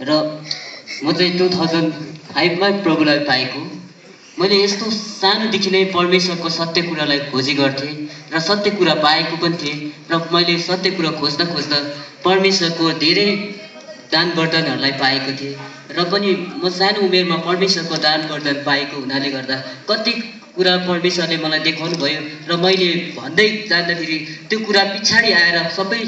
र म चाहिँ 2005 मा प्रभुलाई पाएको। मैले यस्तो सानोदेखि नै परमेश्वरको सत्य कुरालाई खोजी गर्थेँ र सत्य कुरा पाएको पनि थिएँ र मैले सत्य कुरा खोज्दा खोज्दा परमेश्वरको धेरै दान वरदानहरूलाई पाएको थिएँ र पनि म सानो उमेरमा परमेश्वरको दान वरदान पाएको हुनाले गर्दा कति कुरा परमेश्वरले मलाई देखाउनु भयो र मैले भन्दै जाँदाखेरि त्यो कुरा पछाडि आएर सबै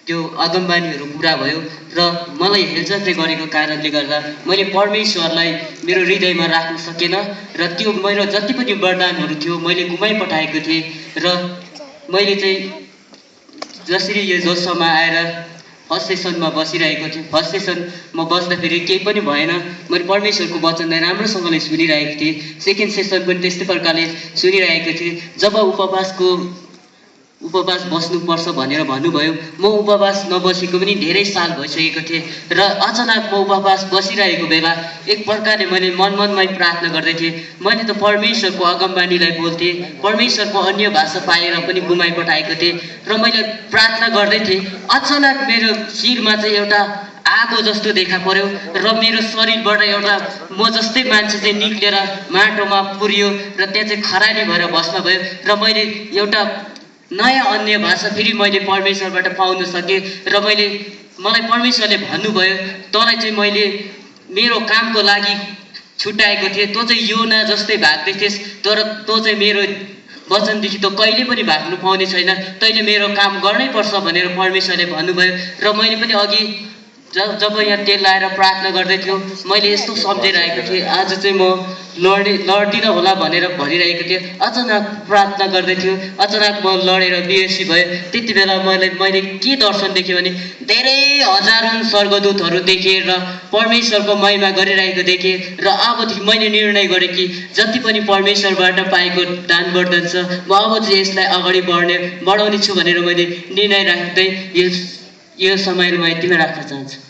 त्यो अगमबानीहरू पुरा भयो र मलाई हेलचक्रे गरेको कारणले गर्दा मैले परमेश्वरलाई मेरो हृदयमा राख्न सकेन र त्यो मेरो जति पनि वरदानहरू थियो मैले गुमाइपठाएको थिएँ र मैले चाहिँ जसरी यो जोसमा आएर फर्स्ट सेसनमा बसिरहेको थिएँ। फर्स्ट सेसनमा बस्दाखेरि केही पनि भएन। मैले परमेश्वरको वचनलाई राम्रोसँगले सुनिरहेको थिएँ। सेकेन्ड सेसन पनि त्यस्तै प्रकारले सुनिरहेको थिएँ। जब उपवास बस्नुपर्छ भनेर भन्नुभयो, म उपवास नबसेको पनि धेरै साल भइसकेको थिएँ र अचानक म उपवास बसिरहेको बेला एक प्रकारले मैले मनमनमै प्रार्थना गर्दै थिएँ। मैले त परमेश्वरको अगमबानीलाई बोल्थेँ, परमेश्वरको अन्य भाषा पाएर पनि गुमाइपठाएको थिएँ र मैले प्रार्थना गर्दै थिएँ। अचानक मेरो शिरमा चाहिँ एउटा आगो जस्तो देखा पर्यो र मेरो शरीरबाट एउटा म जस्तै मान्छे चाहिँ निक्लेर माटोमा पुर्यो र त्यहाँ चाहिँ खरानी भएर भस्म भयो र मैले एउटा नयाँ अन्य भाषा फेरि मैले परमेश्वरबाट पाउन सकेँ र मलाई परमेश्वरले भन्नुभयो, तँलाई चाहिँ मैले मेरो कामको लागि छुट्याएको थिएँ, तँ चाहिँ योना जस्तै भाग्दै थिएस्, तर तँ चाहिँ मेरो वचनदेखि त कहिले पनि भाग्नु पाउने छैन, तैँले मेरो काम गर्नै पर्छ भनेर परमेश्वरले भन्नुभयो र मैले पनि अघि जब यहाँ तेल लाएर प्रार्थना गर्दै थियो मैले यस्तो सम्झेर आएको थिएँ, आज चाहिँ म लड्दिनँ होला भनेर भनिरहेको थिएँ। अचानक प्रार्थना गर्दै थियो, अचानक म लडेर बिएसी भयो। त्यति बेला मैले के दर्शन देखेँ भने धेरै हजारौँ स्वर्गदूतहरू देखेँ र परमेश्वरको महिमा गरिरहेको देखेँ र अबदेखि मैले निर्णय गरेँ कि जति पनि परमेश्वरबाट पाएको दान वरदान छ म अब चाहिँ यसलाई अगाडि बढाउने छु भनेर मैले निर्णय राख्दै यो समयमा यतिमै राख्न चाहन्छु।